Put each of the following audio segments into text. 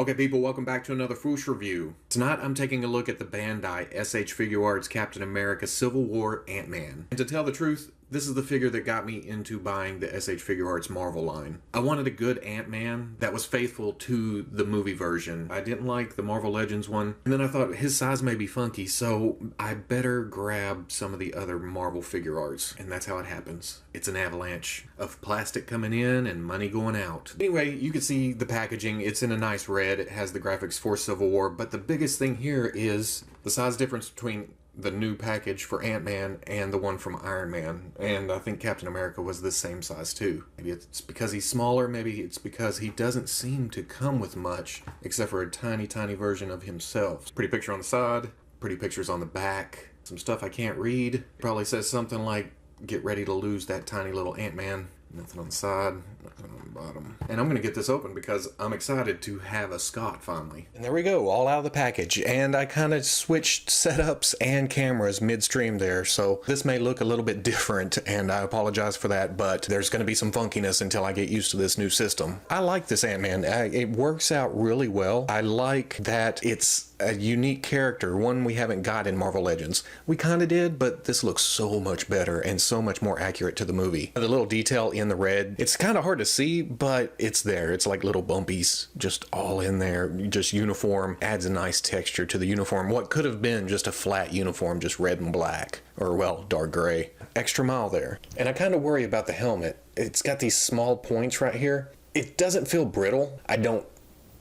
Okay people, welcome back to another Fwoosh review. Tonight I'm taking a look at the Bandai S.H. Figuarts Captain America Civil War Ant-Man. And to tell the truth, this is the figure that got me into buying the S.H. Figuarts Marvel line. I wanted a good Ant-Man that was faithful to the movie version. I didn't like the Marvel Legends one, and then I thought his size may be funky, so I better grab some of the other Marvel Figuarts. And that's how it happens. It's an avalanche of plastic coming in and money going out. Anyway, you can see the packaging. It's in a nice red. It has the graphics for Civil War, but the biggest thing here is the size difference between the new package for Ant-Man and the one from Iron Man. And I think Captain America was the same size too. Maybe it's because he's smaller, maybe it's because he doesn't seem to come with much except for a tiny version of himself. Pretty picture on the side, pretty pictures on the back, some stuff I can't read. Probably says something like, get ready to lose that tiny little Ant-Man. Nothing on the side, nothing on the bottom. And I'm going to get this open because I'm excited to have a Scott finally. And there we go, all out of the package. And I kind of switched setups and cameras midstream there, so this may look a little bit different, and I apologize for that, but there's going to be some funkiness until I get used to this new system. I like this Ant-Man. It works out really well. I like that it's a unique character, one we haven't got in Marvel Legends. We kind of did, but this looks so much better and so much more accurate to the movie. The little detail in the red, it's kind of hard to see, but it's there. It's like little bumpies just all in there. Just uniform adds a nice texture to the uniform. What could have been just a flat uniform, just red and black, or well, dark gray. Extra mile there. And I kind of worry about the helmet. It's got these small points right here. It doesn't feel brittle. I don't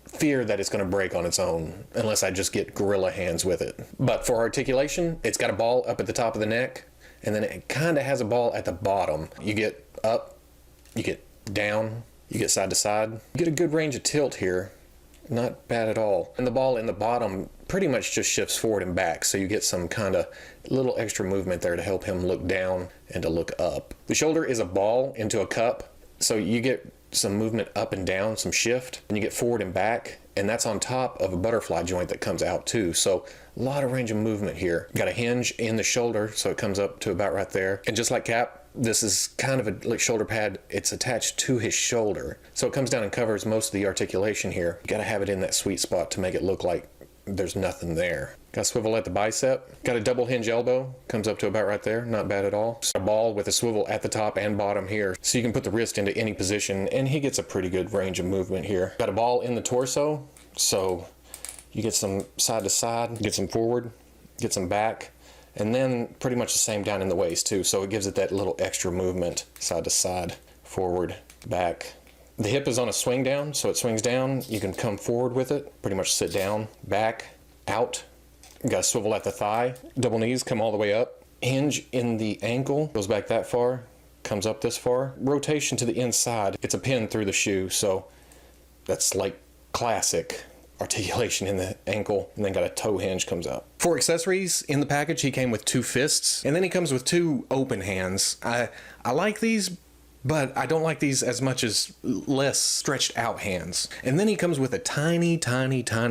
fear that it's going to break on its own unless I just get gorilla hands with it. But for articulation, it's got a ball up at the top of the neck, and then it kind of has a ball at the bottom. You get up, you get down, you get side to side. You get a good range of tilt here. Not bad at all. And the ball in the bottom pretty much just shifts forward and back, so you get some kind of little extra movement there to help him look down and to look up. The shoulder is a ball into a cup, so you get some movement up and down, some shift, and you get forward and back, and that's on top of a butterfly joint that comes out too. So a lot of range of movement here. Got a hinge in the shoulder, so it comes up to about right there. And just like Cap, this is kind of a like shoulder pad. It's attached to his shoulder, so it comes down and covers most of the articulation here. You gotta have it in that sweet spot to make it look like there's nothing there. Got a swivel at the bicep. Got a double hinge elbow. Comes up to about right there. Not bad at all. Just a ball with a swivel at the top and bottom here. So you can put the wrist into any position, and he gets a pretty good range of movement here. Got a ball in the torso, so you get some side to side, get some forward, get some back, and then pretty much the same down in the waist too. So it gives it that little extra movement, side to side, forward, back. The hip is on a swing down, so it swings down. You can come forward with it, pretty much sit down, back, out. You got a swivel at the thigh. Double knees come all the way up. Hinge in the ankle, goes back that far, comes up this far. Rotation to the inside. It's a pin through the shoe, so that's like classic articulation in the ankle, and then got a toe hinge comes out. For accessories in the package, he came with 2 fists, and then he comes with 2 open hands. I like these, but I don't like these as much as less stretched out hands. And then he comes with a tiny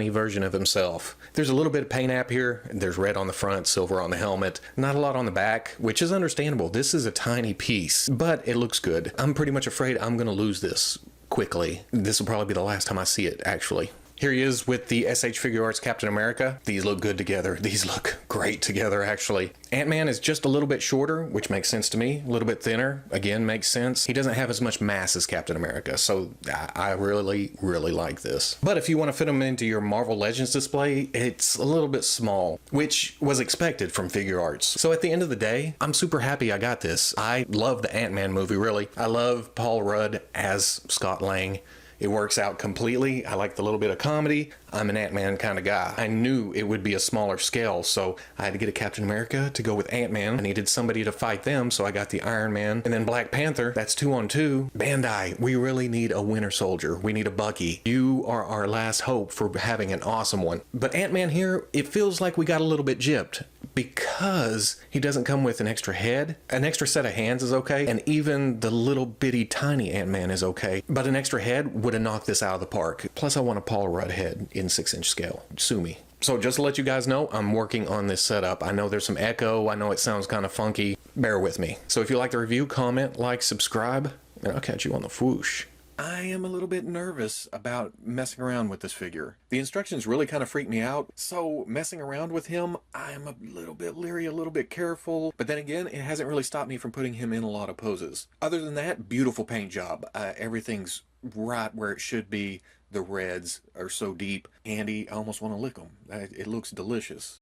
version of himself. There's a little bit of paint app here. There's red on the front, silver on the helmet. Not a lot on the back, which is understandable. This is a tiny piece, but it looks good. I'm pretty much afraid I'm gonna lose this quickly. This will probably be the last time I see it, actually. Here he is with the S.H. Figuarts Captain America. These look good together. These look great together, actually. Ant-Man is just a little bit shorter, which makes sense to me. A little bit thinner, again, makes sense. He doesn't have as much mass as Captain America, so I really like this. But if you want to fit him into your Marvel Legends display, it's a little bit small, which was expected from Figuarts. So at the end of the day, I'm super happy I got this. I love the Ant-Man movie, really. I love Paul Rudd as Scott Lang. It works out completely. I like the little bit of comedy. I'm an Ant-Man kind of guy. I knew it would be a smaller scale, so I had to get a Captain America to go with Ant-Man. I needed somebody to fight them, so I got the Iron Man. And then Black Panther, that's 2 on 2. Bandai, we really need a Winter Soldier. We need a Bucky. You are our last hope for having an awesome one. But Ant-Man here, it feels like we got a little bit gypped because he doesn't come with an extra head. An extra set of hands is okay, and even the little bitty tiny Ant-Man is okay. But an extra head would have knocked this out of the park. Plus I want a Paul Rudd head in 6-inch scale. Sue me. So just to let you guys know, I'm working on this setup. I know there's some echo. I know it sounds kind of funky. Bear with me. So if you like the review, comment, like, subscribe, and I'll catch you on the Fwoosh. I am a little bit nervous about messing around with this figure. The instructions really kind of freak me out, so messing around with him, I am a little bit leery, a little bit careful, but then again, it hasn't really stopped me from putting him in a lot of poses. Other than that, beautiful paint job. Everything's right where it should be. The reds are so deep. Andy, I almost want to lick them. It looks delicious.